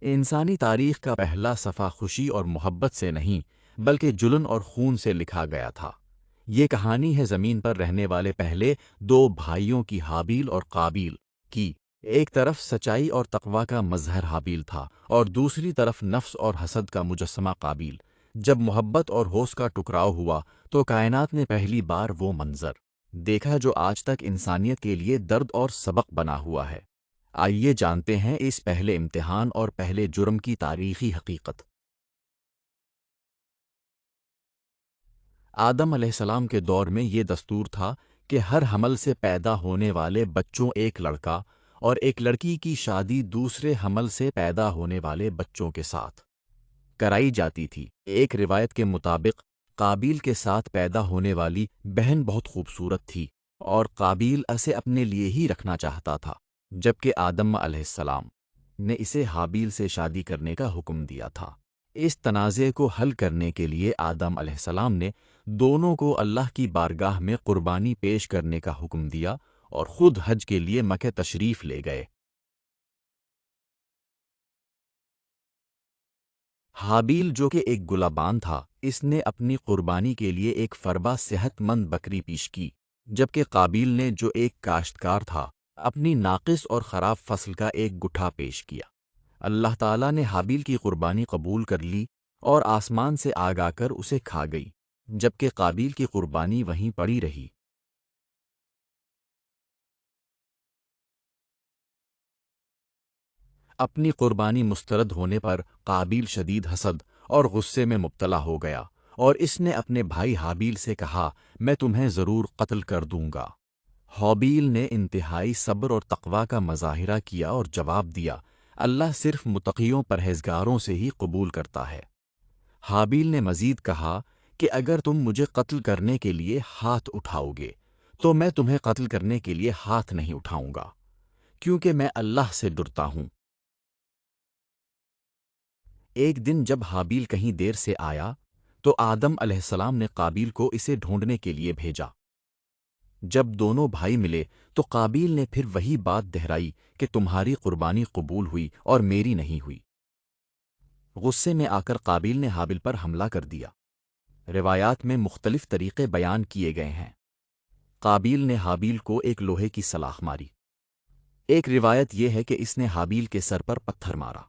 انسانی تاریخ کا پہلا صفحہ خوشی اور محبت سے نہیں بلکہ جلن اور خون سے لکھا گیا تھا۔ یہ کہانی ہے زمین پر رہنے والے پہلے دو بھائیوں کی، حابیل اور قابیل کی۔ ایک طرف سچائی اور تقوی کا مظہر حابیل تھا اور دوسری طرف نفس اور حسد کا مجسمہ قابیل۔ جب محبت اور ہوش کا ٹکراؤ ہوا تو کائنات نے پہلی بار وہ منظر دیکھا جو آج تک انسانیت کے لیے درد اور سبق بنا ہوا ہے۔ آئیے جانتے ہیں اس پہلے امتحان اور پہلے جرم کی تاریخی حقیقت۔ آدم علیہ السلام کے دور میں یہ دستور تھا کہ ہر حمل سے پیدا ہونے والے بچوں، ایک لڑکا اور ایک لڑکی کی شادی دوسرے حمل سے پیدا ہونے والے بچوں کے ساتھ کرائی جاتی تھی۔ ایک روایت کے مطابق قابیل کے ساتھ پیدا ہونے والی بہن بہت خوبصورت تھی اور قابیل اسے اپنے لیے ہی رکھنا چاہتا تھا، جبکہ آدم علیہ السلام نے اسے حابیل سے شادی کرنے کا حکم دیا تھا۔ اس تنازع کو حل کرنے کے لیے آدم علیہ السلام نے دونوں کو اللہ کی بارگاہ میں قربانی پیش کرنے کا حکم دیا اور خود حج کے لیے مکہ تشریف لے گئے۔ حابیل جو کہ ایک گلابان تھا، اس نے اپنی قربانی کے لیے ایک فربا صحت مند بکری پیش کی، جبکہ قابیل نے جو ایک کاشتکار تھا اپنی ناقص اور خراب فصل کا ایک گٹھا پیش کیا۔ اللہ تعالیٰ نے حابیل کی قربانی قبول کر لی اور آسمان سے آگ آ کر اسے کھا گئی، جبکہ قابیل کی قربانی وہیں پڑی رہی۔ اپنی قربانی مسترد ہونے پر قابیل شدید حسد اور غصے میں مبتلا ہو گیا اور اس نے اپنے بھائی حابیل سے کہا، میں تمہیں ضرور قتل کر دوں گا۔ حابیل نے انتہائی صبر اور تقوی کا مظاہرہ کیا اور جواب دیا، اللہ صرف متقیوں پرہیزگاروں سے ہی قبول کرتا ہے۔ حابیل نے مزید کہا کہ اگر تم مجھے قتل کرنے کے لیے ہاتھ اٹھاؤ گے تو میں تمہیں قتل کرنے کے لیے ہاتھ نہیں اٹھاؤں گا، کیونکہ میں اللہ سے ڈرتا ہوں۔ ایک دن جب حابیل کہیں دیر سے آیا تو آدم علیہ السلام نے قابیل کو اسے ڈھونڈنے کے لیے بھیجا۔ جب دونوں بھائی ملے تو قابیل نے پھر وہی بات دہرائی کہ تمہاری قربانی قبول ہوئی اور میری نہیں ہوئی۔ غصے میں آ کر قابیل نے حابیل پر حملہ کر دیا۔ روایات میں مختلف طریقے بیان کیے گئے ہیں۔ قابیل نے حابیل کو ایک لوہے کی سلاخ ماری۔ ایک روایت یہ ہے کہ اس نے حابیل کے سر پر پتھر مارا۔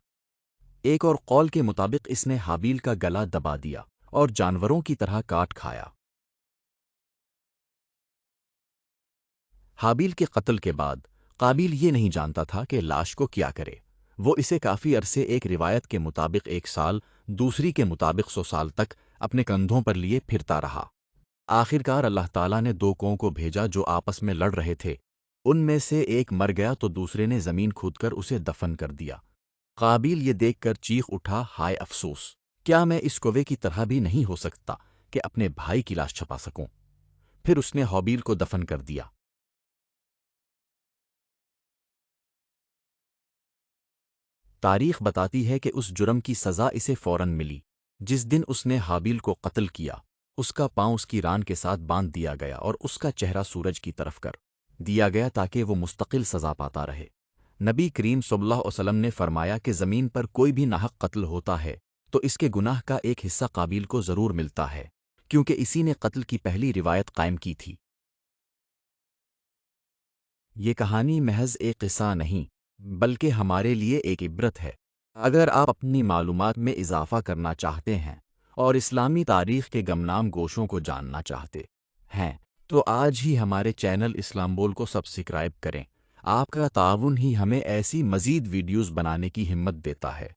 ایک اور قول کے مطابق اس نے حابیل کا گلا دبا دیا اور جانوروں کی طرح کاٹ کھایا۔ حابیل کے قتل کے بعد قابیل یہ نہیں جانتا تھا کہ لاش کو کیا کرے۔ وہ اسے کافی عرصے، ایک روایت کے مطابق 1 سال، دوسری کے مطابق 100 سال تک اپنے کندھوں پر لیے پھرتا رہا۔ آخرکار اللہ تعالیٰ نے 2 کو بھیجا جو آپس میں لڑ رہے تھے۔ ان میں سے ایک مر گیا تو دوسرے نے زمین کھود کر اسے دفن کر دیا۔ قابیل یہ دیکھ کر چیخ اٹھا، ہائے افسوس! کیا میں اس کوے کی طرح بھی نہیں ہو سکتا کہ اپنے بھائی کی لاش چھپا سکوں؟ پھر اس نے حابیل کو دفن کر دیا۔ تاریخ بتاتی ہے کہ اس جرم کی سزا اسے فوراً ملی۔ جس دن اس نے حابیل کو قتل کیا، اس کا پاؤں اس کی ران کے ساتھ باندھ دیا گیا اور اس کا چہرہ سورج کی طرف کر دیا گیا تاکہ وہ مستقل سزا پاتا رہے۔ نبی کریم صلی اللہ علیہ وسلم نے فرمایا کہ زمین پر کوئی بھی ناحق قتل ہوتا ہے تو اس کے گناہ کا ایک حصہ قابیل کو ضرور ملتا ہے، کیونکہ اسی نے قتل کی پہلی روایت قائم کی تھی۔ یہ کہانی محض ایک قصہ نہیں بلکہ ہمارے لیے ایک عبرت ہے۔ اگر آپ اپنی معلومات میں اضافہ کرنا چاہتے ہیں اور اسلامی تاریخ کے گمنام گوشوں کو جاننا چاہتے ہیں تو آج ہی ہمارے چینل اسلام بول کو سبسکرائب کریں۔ آپ کا تعاون ہی ہمیں ایسی مزید ویڈیوز بنانے کی ہمت دیتا ہے۔